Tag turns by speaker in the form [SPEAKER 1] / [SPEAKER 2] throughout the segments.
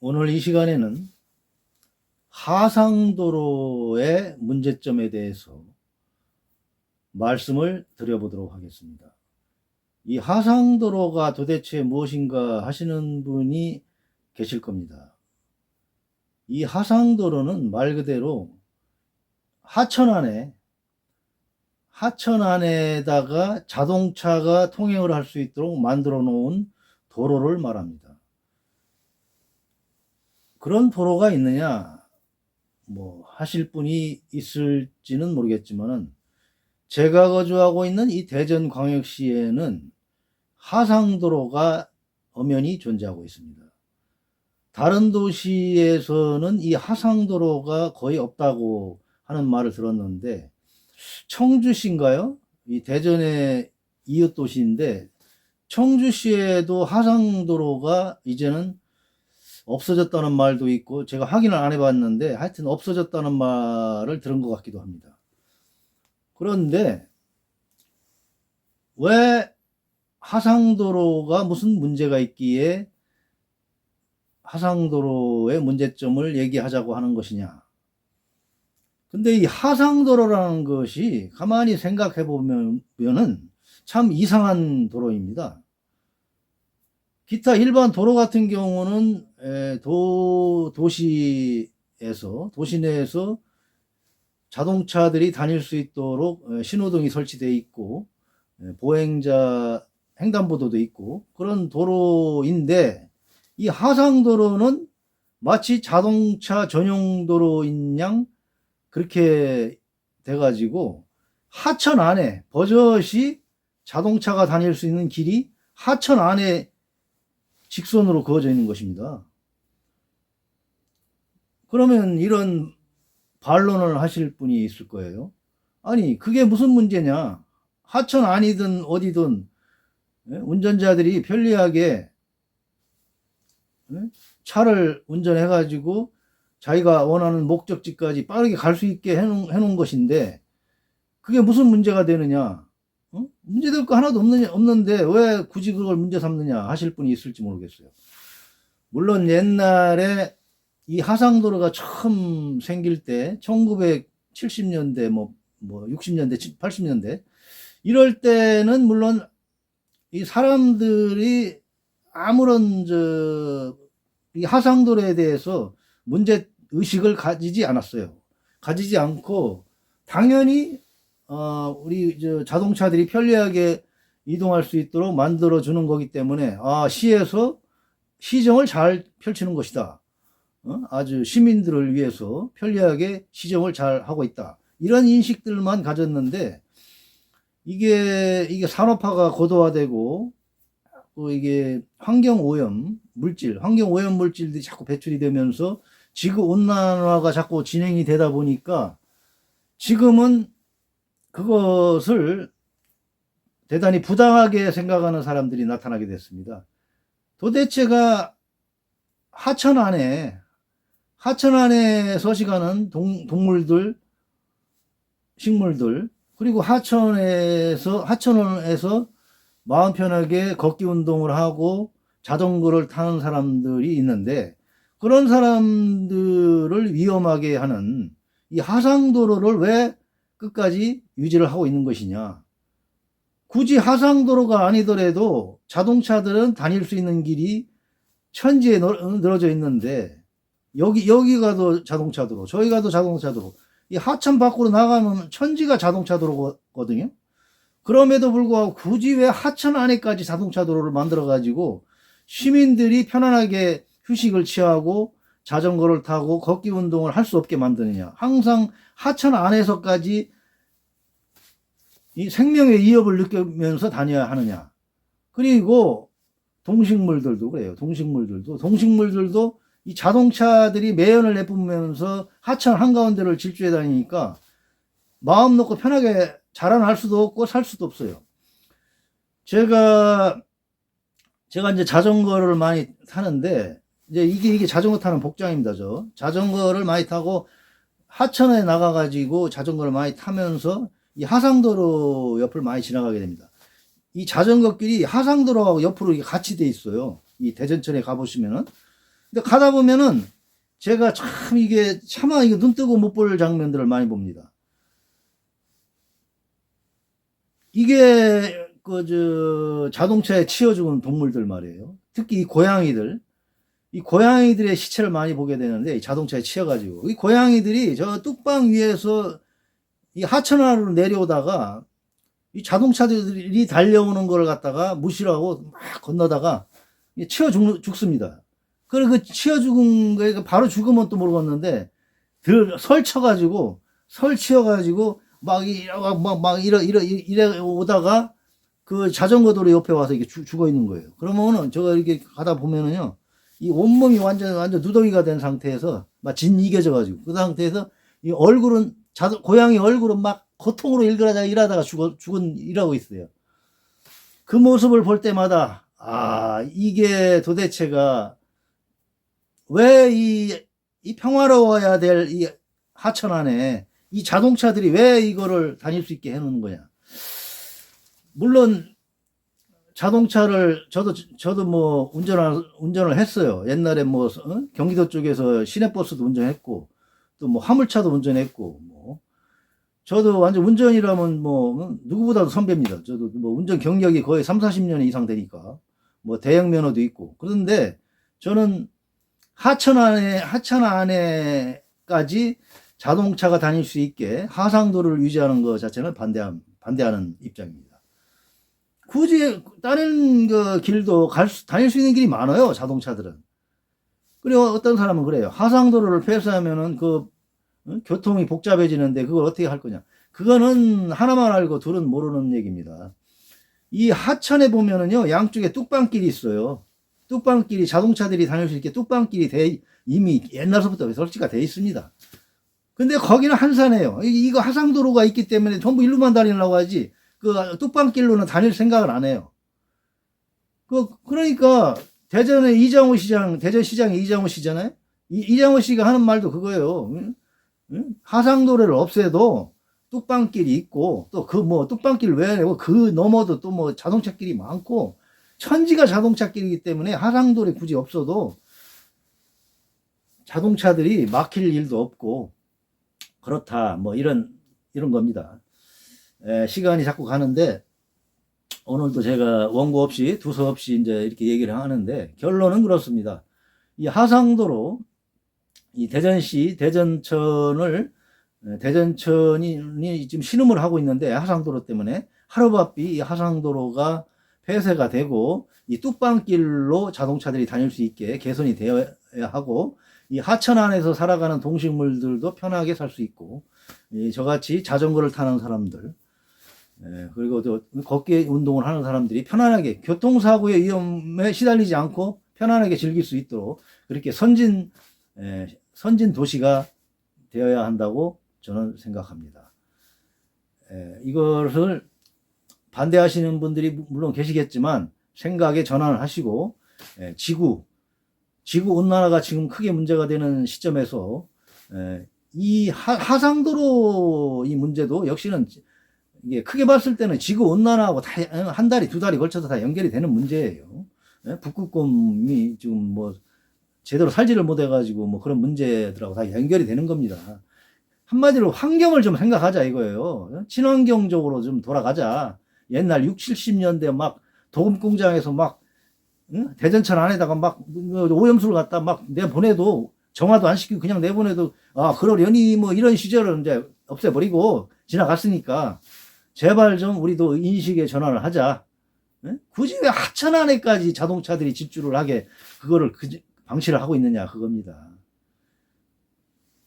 [SPEAKER 1] 오늘 이 시간에는 하상도로의 문제점에 대해서 말씀을 드려보도록 하겠습니다. 이 하상도로가 도대체 무엇인가 하시는 분이 계실 겁니다. 이 하상도로는 말 그대로 하천 안에다가 자동차가 통행을 할 수 있도록 만들어 놓은 도로를 말합니다. 그런 도로가 있느냐 하실 분이 있을지는 모르겠지만은, 제가 거주하고 있는 이 대전광역시에는 하상도로가 엄연히 존재하고 있습니다. 다른 도시에서는 이 하상도로가 거의 없다고 하는 말을 들었는데, 청주시인가요? 이 대전의 이웃 도시인데 청주시에도 하상도로가 이제는 없어졌다는 말도 있고, 제가 확인을 안 해봤는데 하여튼 없어졌다는 말을 들은 것 같기도 합니다. 그런데 왜 하상도로가 무슨 문제가 있기에 하상도로의 문제점을 얘기하자고 하는 것이냐. 근데 이 하상도로라는 것이 가만히 생각해 보면은 참 이상한 도로입니다. 기타 일반 도로 같은 경우는 도시 내에서 자동차들이 다닐 수 있도록 신호등이 설치되어 있고, 보행자 횡단보도도 있고 그런 도로인데, 이 하상도로는 마치 자동차 전용 도로인 양 그렇게 돼가지고 하천 안에 버젓이 자동차가 다닐 수 있는 길이 하천 안에 직선으로 그어져 있는 것입니다. 그러면 이런 반론을 하실 분이 있을 거예요. 아니, 그게 무슨 문제냐. 하천 안이든 어디든 운전자들이 편리하게 차를 운전해 가지고 자기가 원하는 목적지까지 빠르게 갈 수 있게 해놓은 것인데, 그게 무슨 문제가 되느냐. 문제될 거 하나도 없는데 왜 굳이 그걸 문제 삼느냐 하실 분이 있을지 모르겠어요. 물론 옛날에 이 하상도로가 처음 생길 때 1970년대 60년대 80년대 이럴 때는 물론 이 사람들이 아무런 이 하상도로에 대해서 문제 의식을 가지지 않았어요. 가지지 않고 당연히 우리 자동차들이 편리하게 이동할 수 있도록 만들어 주는 거기 때문에, 시에서 시정을 잘 펼치는 것이다. 아주 시민들을 위해서 편리하게 시정을 잘 하고 있다. 이런 인식들만 가졌는데, 이게 산업화가 고도화되고 또 이게 환경 오염 물질들이 자꾸 배출이 되면서 지구 온난화가 자꾸 진행이 되다 보니까 지금은 그것을 대단히 부당하게 생각하는 사람들이 나타나게 됐습니다. 도대체가 하천 안에 서식하는 동물들, 식물들, 그리고 하천에서 마음 편하게 걷기 운동을 하고 자전거를 타는 사람들이 있는데, 그런 사람들을 위험하게 하는 이 하상도로를 왜 끝까지 유지를 하고 있는 것이냐. 굳이 하상도로가 아니더라도 자동차들은 다닐 수 있는 길이 천지에 늘어져 있는데, 여기 가도 자동차 도로, 저기 가도 자동차 도로, 이 하천 밖으로 나가면 천지가 자동차 도로거든요. 그럼에도 불구하고 굳이 왜 하천 안에까지 자동차 도로를 만들어 가지고 시민들이 편안하게 휴식을 취하고 자전거를 타고 걷기 운동을 할 수 없게 만드느냐. 항상 하천 안에서까지 이 생명의 위협을 느끼면서 다녀야 하느냐. 그리고 동식물들도 그래요. 동식물들도 이 자동차들이 매연을 내뿜으면서 하천 한가운데를 질주해 다니니까 마음 놓고 편하게 자라날 수도 없고 살 수도 없어요. 제가 이제 자전거를 많이 타는데, 이제 이게 자전거 타는 복장입니다. 자전거를 많이 타고 하천에 나가가지고 자전거를 많이 타면서 이 하상도로 옆을 많이 지나가게 됩니다. 이 자전거길이 하상도로하고 옆으로 같이 돼 있어요. 이 대전천에 가보시면은 근데 가다 보면은 제가 참 이게 차마 이게 눈 뜨고 못 볼 장면들을 많이 봅니다. 이게 자동차에 치여 죽은 동물들 말이에요. 특히 이 고양이들의 시체를 많이 보게 되는데, 이 자동차에 치여가지고 이 고양이들이 저 뚝방 위에서 이 하천하로 내려오다가 이 자동차들이 달려오는 걸 갖다가 무시하고 막 건너다가 치여 죽습니다. 그리고 그 치여 죽은 거에 바로 죽으면 또 모르겠는데 설쳐가지고 이래 오다가 그 자전거 도로 옆에 와서 이게 죽어 있는 거예요. 그러면은 제가 이렇게 가다 보면은요, 이 온몸이 완전 누더기가 된 상태에서 막 진이겨져 가지고 그 상태에서 이 얼굴은 고양이 얼굴은 막 고통으로 일하다가 일하고 있어요. 그 모습을 볼 때마다 이게 도대체가 왜 이 평화로워야 될 이 하천 안에 이 자동차들이 왜 이거를 다닐 수 있게 해놓는 거냐. 물론 자동차를 저도 뭐 운전을 했어요. 옛날에 뭐 경기도 쪽에서 시내버스도 운전했고 또 뭐 화물차도 운전했고 뭐 저도 완전 운전이라면 뭐 누구보다도 선배입니다. 저도 뭐 운전 경력이 거의 3, 40년 이상 되니까 뭐 대형 면허도 있고. 그런데 저는 하천 안에까지 자동차가 다닐 수 있게 하상도를 유지하는 것 자체는 반대하는 입장입니다. 굳이 다른 그 길도 다닐 수 있는 길이 많아요, 자동차들은. 그리고 어떤 사람은 그래요. 하상도로를 폐쇄하면은 교통이 복잡해지는데 그걸 어떻게 할 거냐. 그거는 하나만 알고 둘은 모르는 얘기입니다. 이 하천에 보면은요, 양쪽에 뚝방길이 있어요. 뚝방길이 자동차들이 다닐 수 있게 뚝방길이 이미 옛날서부터 설치가 돼 있습니다. 근데 거기는 한산해요. 이거 하상도로가 있기 때문에 전부 일로만 다니려고 하지 그 뚝방길로는 다닐 생각을 안 해요. 그러니까 대전시장의 이장호 씨잖아요. 이장호 씨가 하는 말도 그거예요. 하상도로를 없애도 뚝방길이 있고 또 뚝방길 외에 그 너머도 또 뭐 자동차길이 많고 천지가 자동차길이기 때문에 하상도로에 굳이 없어도 자동차들이 막힐 일도 없고 그렇다 뭐 이런 겁니다. 시간이 자꾸 가는데 오늘도 제가 원고 없이 두서 없이 이제 이렇게 얘기를 하는데 결론은 그렇습니다. 이 하상도로 이 대전시 대전천이 지금 신음을 하고 있는데 하상도로 때문에 하루바삐 이 하상도로가 폐쇄가 되고 이 뚝방길로 자동차들이 다닐 수 있게 개선이 되어야 하고 이 하천 안에서 살아가는 동식물들도 편하게 살 수 있고 저같이 자전거를 타는 사람들 그리고 또 걷기 운동을 하는 사람들이 편안하게 교통사고의 위험에 시달리지 않고 편안하게 즐길 수 있도록 그렇게 선진 도시가 되어야 한다고 저는 생각합니다. 이것을 반대하시는 분들이 물론 계시겠지만 생각의 전환을 하시고 지구 온난화가 지금 크게 문제가 되는 시점에서 이 하상도로 이 문제도 역시는 이게 크게 봤을 때는 지구 온난화하고 한 달이 두 달이 걸쳐서 다 연결이 되는 문제예요. 북극곰이 지금 뭐 제대로 살지를 못해가지고 뭐 그런 문제들하고 다 연결이 되는 겁니다. 한마디로 환경을 좀 생각하자 이거예요. 친환경적으로 좀 돌아가자. 옛날 60, 70년대 막 도금 공장에서 막 대전천 안에다가 막 오염수를 갖다 막 내보내도 정화도 안 시키고 그냥 내보내도 그러려니 뭐 이런 시절을 이제 없애버리고 지나갔으니까 제발 좀 우리도 인식의 전환을 하자. 굳이 왜 하천 안에까지 자동차들이 집주를 하게 그거를 방치를 하고 있느냐 그겁니다.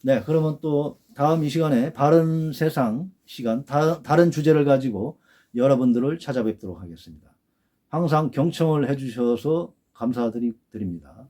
[SPEAKER 1] 네, 그러면 또 다음 이 시간에 바른 세상 시간 다른 주제를 가지고 여러분들을 찾아뵙도록 하겠습니다. 항상 경청을 해주셔서 감사드립니다.